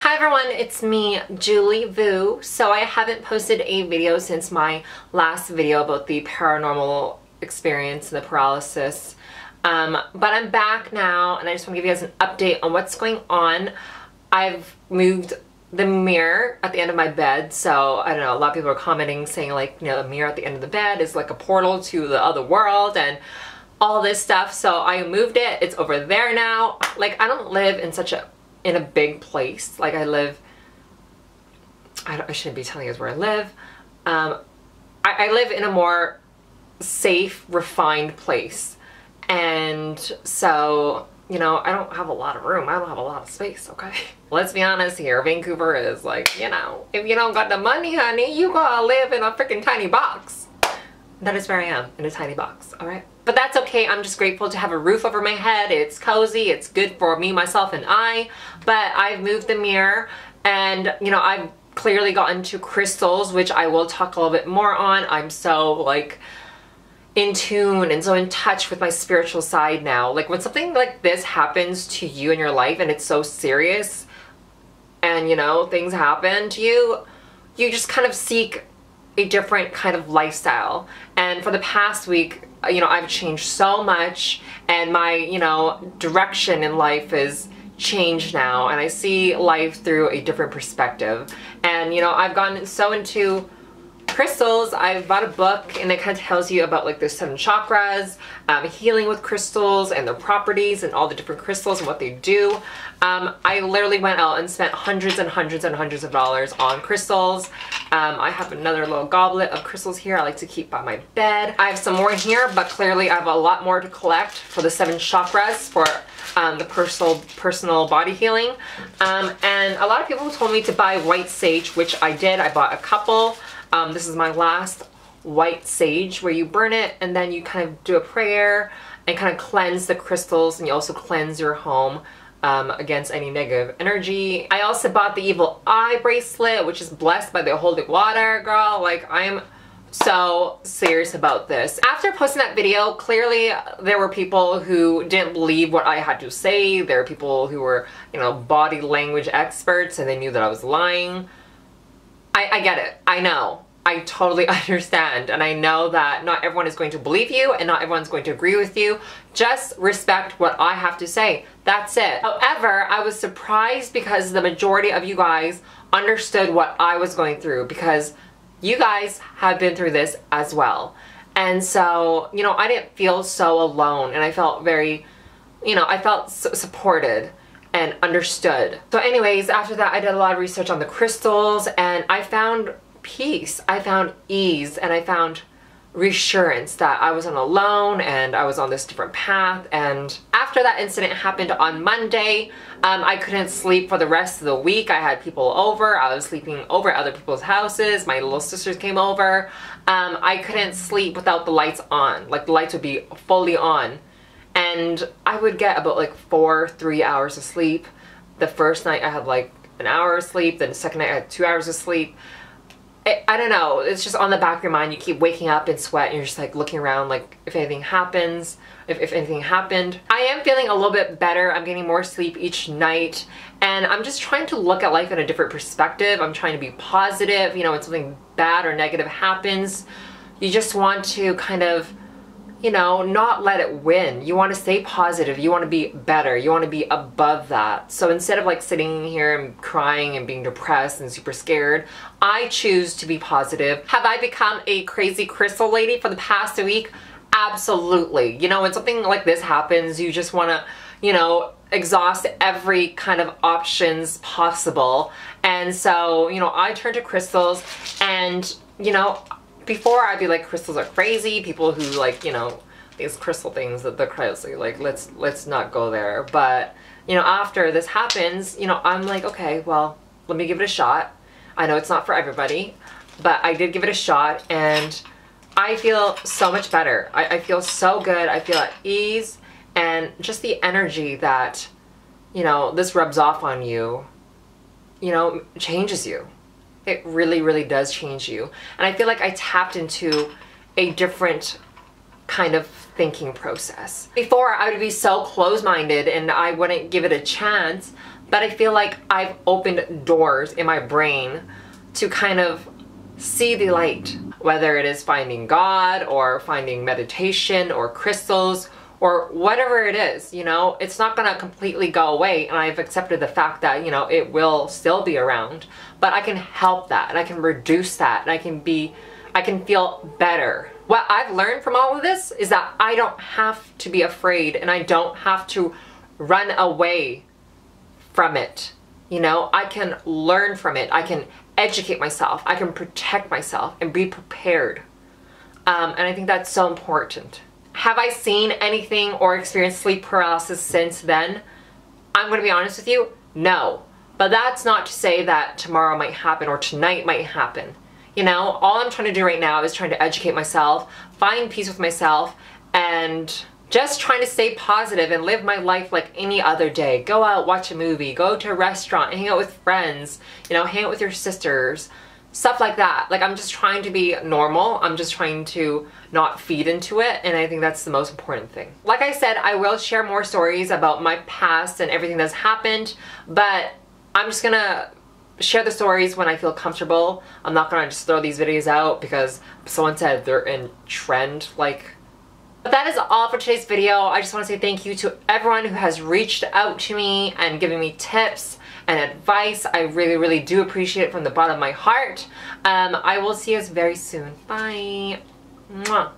Hi everyone, it's me, Julie Vu. So I haven't posted a video since my last video about the paranormal experience and the paralysis. But I'm back now and I just want to give you guys an update on what's going on. I've moved the mirror at the end of my bed, so I don't know, a lot of people are commenting saying like, you know, the mirror at the end of the bed is like a portal to the other world and all this stuff. So I moved it, it's over there now. Like, I don't live in a big place. Like, I live, I shouldn't be telling you guys where I live. I live in a more safe, refined place. And so, you know, I don't have a lot of room. I don't have a lot of space, okay? Let's be honest here. Vancouver is like, you know, if you don't got the money, honey, you gotta live in a freaking tiny box. That is where I am, in a tiny box, all right? But that's okay. I'm just grateful to have a roof over my head. It's cozy. It's good for me, myself, and I. But I've moved the mirror and, you know, I've clearly gotten to crystals, which I will talk a little bit more on. I'm so, like, in tune and so in touch with my spiritual side now. Like, when something like this happens to you in your life and it's so serious and, you know, things happen to you, you just kind of seek a different kind of lifestyle. And for the past week, you know, I've changed so much and my, you know, direction in life is changed now and I see life through a different perspective. And, you know, I've gotten so into crystals. I've bought a book and it kind of tells you about like the 7 chakras, healing with crystals and their properties and all the different crystals and what they do. I literally went out and spent hundreds and hundreds and hundreds of dollars on crystals. I have another little goblet of crystals here I like to keep by my bed. I have some more here, but clearly I have a lot more to collect for the 7 chakras for the personal body healing. And a lot of people told me to buy white sage, which I did. I bought a couple. This is my last white sage, where you burn it and then you kind of do a prayer and kind of cleanse the crystals, and you also cleanse your home against any negative energy. I also bought the evil eye bracelet, which is blessed by the holy water, girl. Like, I'm so serious about this. After posting that video, clearly there were people who didn't believe what I had to say. There were people who were, you know, body language experts and they knew that I was lying. I get it. I know. I totally understand. And I know that not everyone is going to believe you and not everyone's going to agree with you. Just respect what I have to say. That's it. However, I was surprised because the majority of you guys understood what I was going through, because you guys have been through this as well. And so, you know, I didn't feel so alone and I felt very, you know, I felt so supported and understood. So anyways, after that I did a lot of research on the crystals and I found peace, I found ease, and I found reassurance that I wasn't alone and I was on this different path. And after that incident happened on Monday, I couldn't sleep for the rest of the week. I had people over. I was sleeping over at other people's houses. My little sisters came over. I couldn't sleep without the lights on. Like, the lights would be fully on. And I would get about like 3 hours of sleep. The first night I had like an hour of sleep. Then the second night I had 2 hours of sleep. I don't know, it's just on the back of your mind. You keep waking up in sweat and you're just like looking around like if anything happens, if anything happened. I am feeling a little bit better. I'm getting more sleep each night and I'm just trying to look at life in a different perspective. I'm trying to be positive. You know, when something bad or negative happens, you just want to kind of, you know, not let it win. You want to stay positive. You want to be better. You want to be above that. So instead of like sitting here and crying and being depressed and super scared, I choose to be positive. Have I become a crazy crystal lady for the past week? Absolutely. You know, when something like this happens, you just want to, you know, exhaust every kind of options possible. And so, you know, I turn to crystals and, you know, before I'd be like, crystals are crazy. People who like, you know, these crystal things that they're crazy, like let's not go there. But, you know, after this happens, you know, I'm like, okay, well, let me give it a shot. I know it's not for everybody, but I did give it a shot and I feel so much better. I feel so good. I feel at ease, and just the energy that, you know, this rubs off on you, you know, changes you. It really, really does change you. And I feel like I tapped into a different kind of thinking process. Before, I would be so closed-minded and I wouldn't give it a chance, but I feel like I've opened doors in my brain to kind of see the light, whether it is finding God or finding meditation or crystals or whatever it is, you know. It's not gonna completely go away, and I've accepted the fact that, you know, it will still be around, but I can help that and I can reduce that and I can feel better. What I've learned from all of this is that I don't have to be afraid and I don't have to run away from it. You know, I can learn from it. I can educate myself. I can protect myself and be prepared. And I think that's so important. Have I seen anything or experienced sleep paralysis since then? I'm going to be honest with you, no. But that's not to say that tomorrow might happen or tonight might happen. You know, all I'm trying to do right now is trying to educate myself, find peace with myself, and just trying to stay positive and live my life like any other day. Go out, watch a movie, go to a restaurant, hang out with friends, you know, hang out with your sisters, stuff like that. Like, I'm just trying to be normal. I'm just trying to not feed into it, and I think that's the most important thing. Like I said, I will share more stories about my past and everything that's happened, but I'm just gonna share the stories when I feel comfortable. I'm not gonna just throw these videos out because someone said they're in trend, like. But that is all for today's video. I just want to say thank you to everyone who has reached out to me and given me tips and advice. I really, really do appreciate it from the bottom of my heart. I will see you guys very soon. Bye. Mwah.